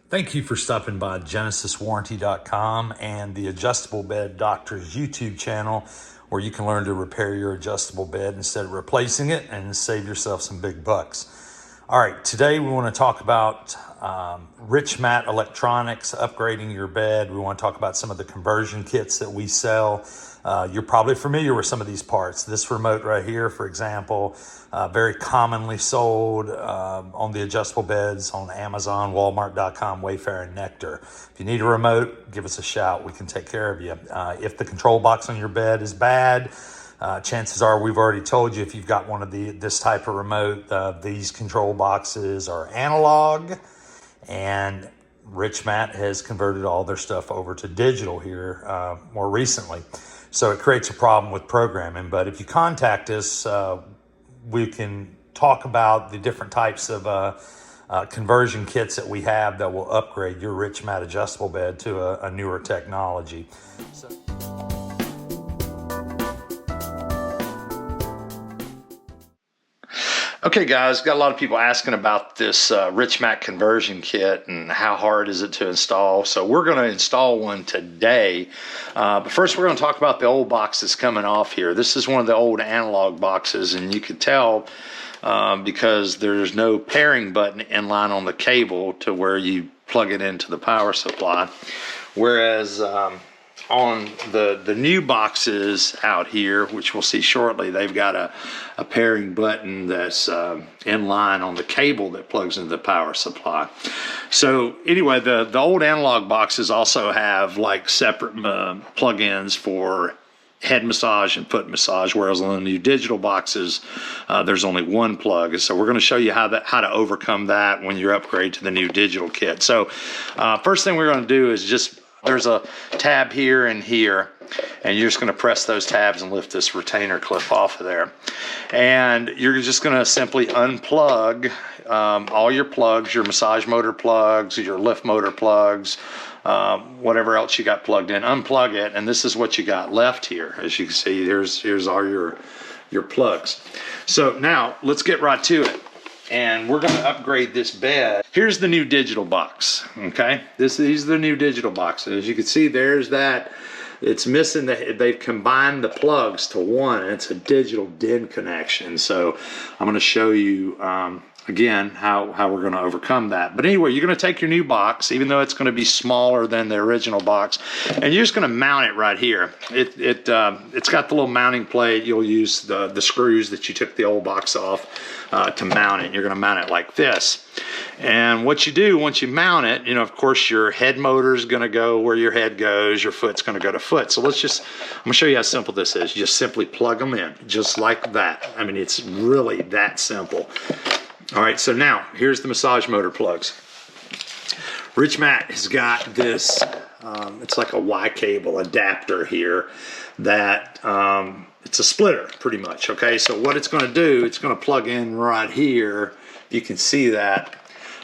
Thank you for stopping by GenesisWarranty.com and the Adjustable Bed Doctor's YouTube channel, where you can learn to repair your adjustable bed instead of replacing it and save yourself some big bucks. All right, today we want to talk about Richmat electronics, upgrading your bed. We want to talk about some of the conversion kits that we sell. You're probably familiar with some of these parts. This remote right here, for example, very commonly sold on the adjustable beds on Amazon, Walmart.com, Wayfair, and Nectar. If you need a remote, give us a shout. We can take care of you. If the control box on your bed is bad, chances are we've already told you if you've got one of this type of remote, these control boxes are analog, and Richmat has converted all their stuff over to digital here more recently. So it creates a problem with programming. But if you contact us, we can talk about the different types of conversion kits that we have that will upgrade your Richmat adjustable bed to a newer technology. Okay guys, got a lot of people asking about this Richmat conversion kit and how hard is it to install. So we're going to install one today. But first we're going to talk about the old box that's coming off here. This is one of the old analog boxes, and you can tell because there's no pairing button in line on the cable to where you plug it into the power supply. Whereas on the new boxes out here, which we'll see shortly, they've got a pairing button that's in line on the cable that plugs into the power supply. So anyway, the old analog boxes also have like separate plug-ins for head massage and foot massage, whereas on the new digital boxes there's only one plug. So we're going to show you how to overcome that when you upgrade to the new digital kit. So first thing we're going to do is there's a tab here and here, and you're just going to press those tabs and lift this retainer clip off of there. And you're just going to simply unplug all your plugs, your massage motor plugs, your lift motor plugs, whatever else you got plugged in. Unplug it, and this is what you got left here. As you can see, here's all your plugs. So now let's get right to it. And we're going to upgrade this bed. Here's the new digital box, okay? These are the new digital boxes. As you can see, there's that. It's missing they've combined the plugs to one, and it's a digital DIN connection. So I'm going to show you again how we're going to overcome that. But anyway, you're going to take your new box, even though it's going to be smaller than the original box, and you're just going to mount it right here. It's got the little mounting plate. You'll use the screws that you took the old box off to mount it. You're going to mount it like this. And what you do once you mount it, of course your head motor is going to go where your head goes, your foot's going to go to foot. So I'm going to show you how simple this is. You just simply plug them in just like that. I mean, it's really that simple. All right, so now here's the massage motor plugs. Richmat has got this, it's like a Y cable adapter here that it's a splitter pretty much, okay? So what it's going to do, it's going to plug in right here. You can see that.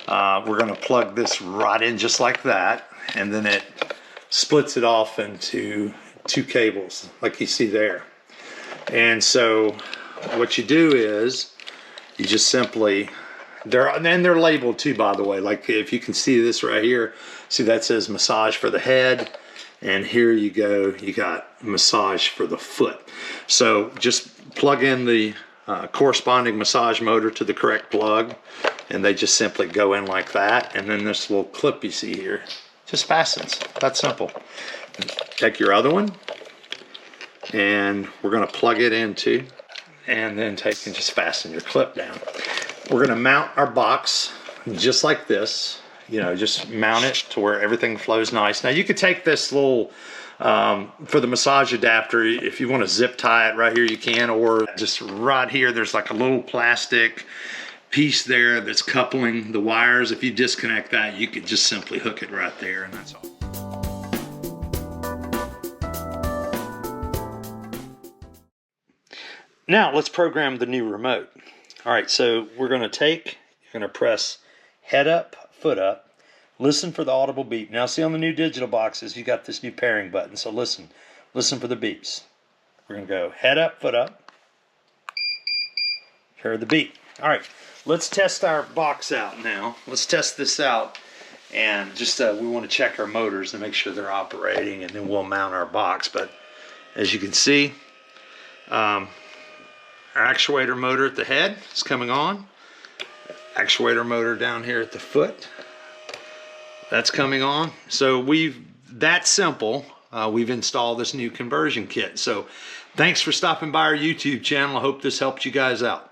We're going to plug this right in just like that, and then it splits it off into two cables like you see there. And so what you do is you just simply, they're labeled too, by the way. Like if you can see this right here, see that says massage for the head, and here you go, you got massage for the foot. So just plug in the corresponding massage motor to the correct plug, and they just simply go in like that. And then this little clip you see here just fastens. That's simple. Take your other one, and we're going to plug it into, and then take and just fasten your clip down. We're going to mount our box just like this. Just mount it to where everything flows nice. Now you could take this little for the massage adapter, if you want to zip tie it right here, you can, or just right here there's like a little plastic piece there that's coupling the wires. If you disconnect that, you could just simply hook it right there, and that's all. Now let's program the new remote. All right, so you're going to press head up, foot up, listen for the audible beep. Now see, on the new digital boxes, you got this new pairing button, so listen for the beeps. We're going to go head up, foot up, hear the beep. All right, let's test our box out now. Let's test this out And just we want to check our motors and make sure they're operating, and then we'll mount our box. But as you can see, our actuator motor at the head is coming on. Actuator motor down here at the foot, that's coming on. So that simple, we've installed this new conversion kit. So thanks for stopping by our YouTube channel. I hope this helped you guys out.